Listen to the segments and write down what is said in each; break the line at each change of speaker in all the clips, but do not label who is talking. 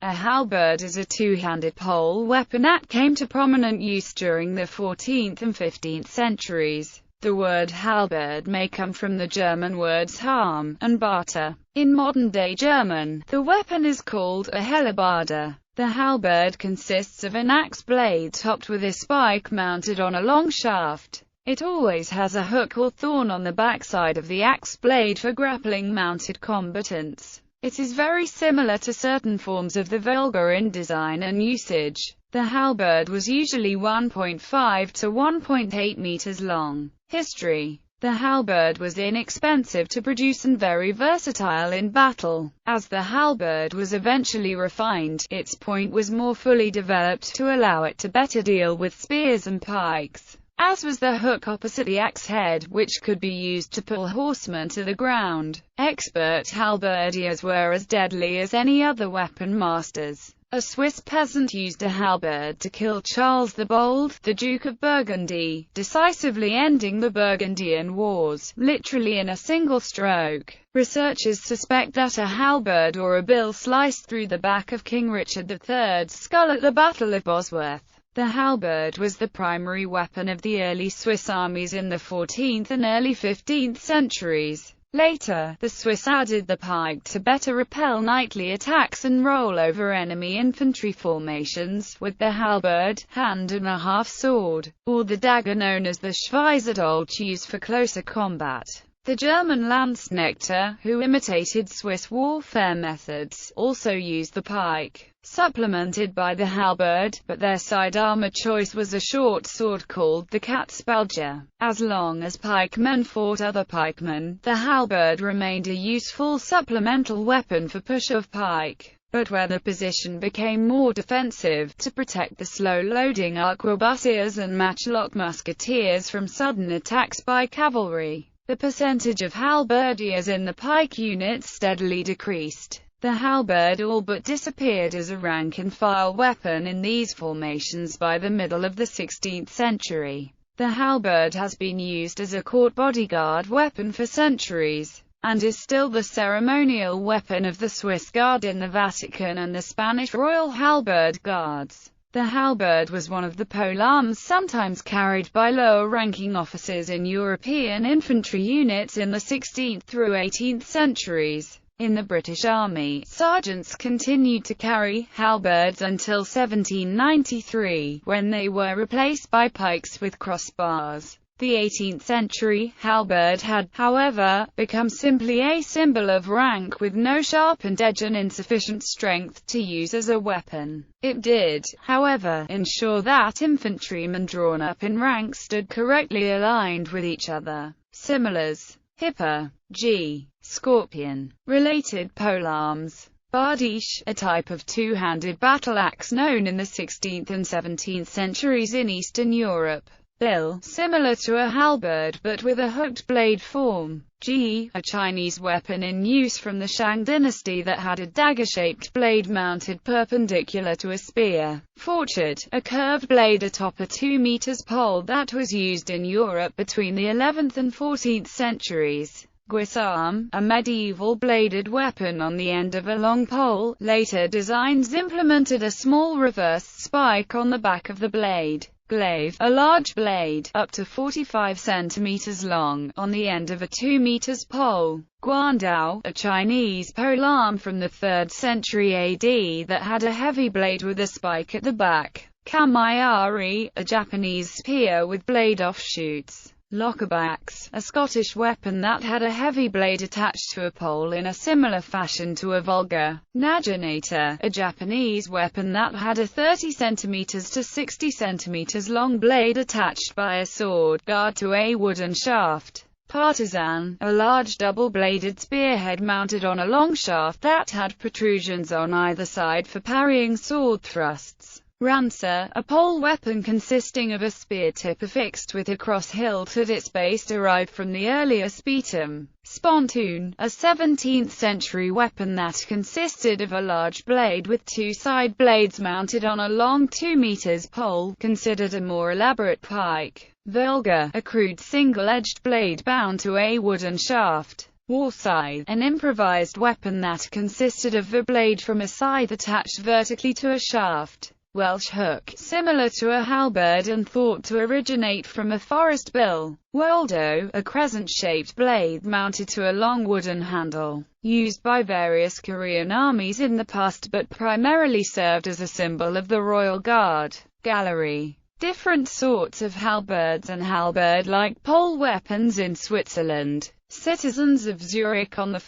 A halberd is a two-handed pole weapon that came to prominent use during the 14th and 15th centuries. The word halberd may come from the German words Harm and Barter. In modern-day German, the weapon is called a Hellebarde. The halberd consists of an axe blade topped with a spike mounted on a long shaft. It always has a hook or thorn on the backside of the axe blade for grappling mounted combatants. It is very similar to certain forms of the Volga in design and usage. The halberd was usually 1.5 to 1.8 meters long. History. The halberd was inexpensive to produce and very versatile in battle. As the halberd was eventually refined, its point was more fully developed to allow it to better deal with spears and pikes, as was the hook opposite the axe head, which could be used to pull horsemen to the ground. Expert halberdiers were as deadly as any other weapon masters. A Swiss peasant used a halberd to kill Charles the Bold, the Duke of Burgundy, decisively ending the Burgundian Wars, literally in a single stroke. Researchers suspect that a halberd or a bill sliced through the back of King Richard III's skull at the Battle of Bosworth. The halberd was the primary weapon of the early Swiss armies in the 14th and early 15th centuries. Later, the Swiss added the pike to better repel knightly attacks and roll over enemy infantry formations, with the halberd, hand-and-a-half sword, or the dagger known as the Schweizerdolch, used for closer combat. The German Landsknechte, who imitated Swiss warfare methods, also used the pike, supplemented by the halberd, but their side-armor choice was a short sword called the Katzbalger. As long as pikemen fought other pikemen, the halberd remained a useful supplemental weapon for push-of pike. But where the position became more defensive, to protect the slow-loading arquebusiers and matchlock musketeers from sudden attacks by cavalry, the percentage of halberdiers in the pike units steadily decreased. The halberd all but disappeared as a rank-and-file weapon in these formations by the middle of the 16th century. The halberd has been used as a court bodyguard weapon for centuries, and is still the ceremonial weapon of the Swiss Guard in the Vatican and the Spanish Royal Halberd Guards. The halberd was one of the polearms sometimes carried by lower-ranking officers in European infantry units in the 16th through 18th centuries. In the British Army, sergeants continued to carry halberds until 1793, when they were replaced by pikes with crossbars. The 18th century halberd had, however, become simply a symbol of rank with no sharpened edge and insufficient strength to use as a weapon. It did, however, ensure that infantrymen drawn up in ranks stood correctly aligned with each other. Similars. Hipper. G. Scorpion. Related polearms. Bardiche, a type of two-handed battle axe known in the 16th and 17th centuries in Eastern Europe. Bill, similar to a halberd but with a hooked blade form. G, a Chinese weapon in use from the Shang dynasty that had a dagger-shaped blade mounted perpendicular to a spear. Forchard, a curved blade atop a 2 meters pole that was used in Europe between the 11th and 14th centuries. Guisarme, a medieval bladed weapon on the end of a long pole. Later designs implemented a small reversed spike on the back of the blade. Glaive, a large blade, up to 45 centimeters long, on the end of a 2 meters pole. Guandao, a Chinese polearm from the 3rd century AD that had a heavy blade with a spike at the back. Kamiari, a Japanese spear with blade offshoots. Lochabax, a Scottish weapon that had a heavy blade attached to a pole in a similar fashion to a Volga. Naginata, a Japanese weapon that had a 30 cm to 60 cm long blade attached by a sword guard to a wooden shaft. Partisan, a large double-bladed spearhead mounted on a long shaft that had protrusions on either side for parrying sword thrusts. Rancer, a pole weapon consisting of a spear tip affixed with a cross hilt at its base derived from the earlier spetum. Spontoon, a 17th century weapon that consisted of a large blade with two side blades mounted on a long 2 meters pole, considered a more elaborate pike. Volga, a crude single-edged blade bound to a wooden shaft. war scythe, an improvised weapon that consisted of a blade from a scythe attached vertically to a shaft. Welsh hook, similar to a halberd and thought to originate from a forest bill. Woldo, a crescent-shaped blade mounted to a long wooden handle, used by various Korean armies in the past but primarily served as a symbol of the royal guard. Gallery. Different sorts of halberds and halberd-like pole weapons in Switzerland. Citizens of Zurich on 1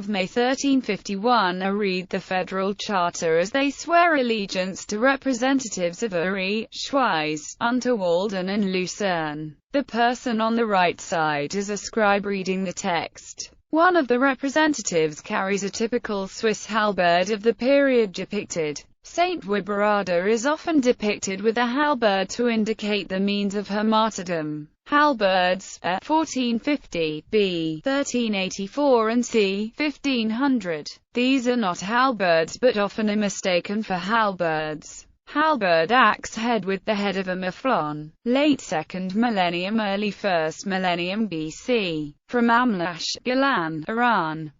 May 1351 read the federal charter as they swear allegiance to representatives of Uri, Schwyz, Unterwalden and Lucerne. The person on the right side is a scribe reading the text. One of the representatives carries a typical Swiss halberd of the period depicted. Saint Wibrada is often depicted with a halberd to indicate the means of her martyrdom. Halberds, A. 1450, B. 1384 and C. 1500. These are not halberds but often are mistaken for halberds. Halberd axe head with the head of a muflon. Late 2nd millennium, early 1st millennium BC. From Amlash, Iran, Iran.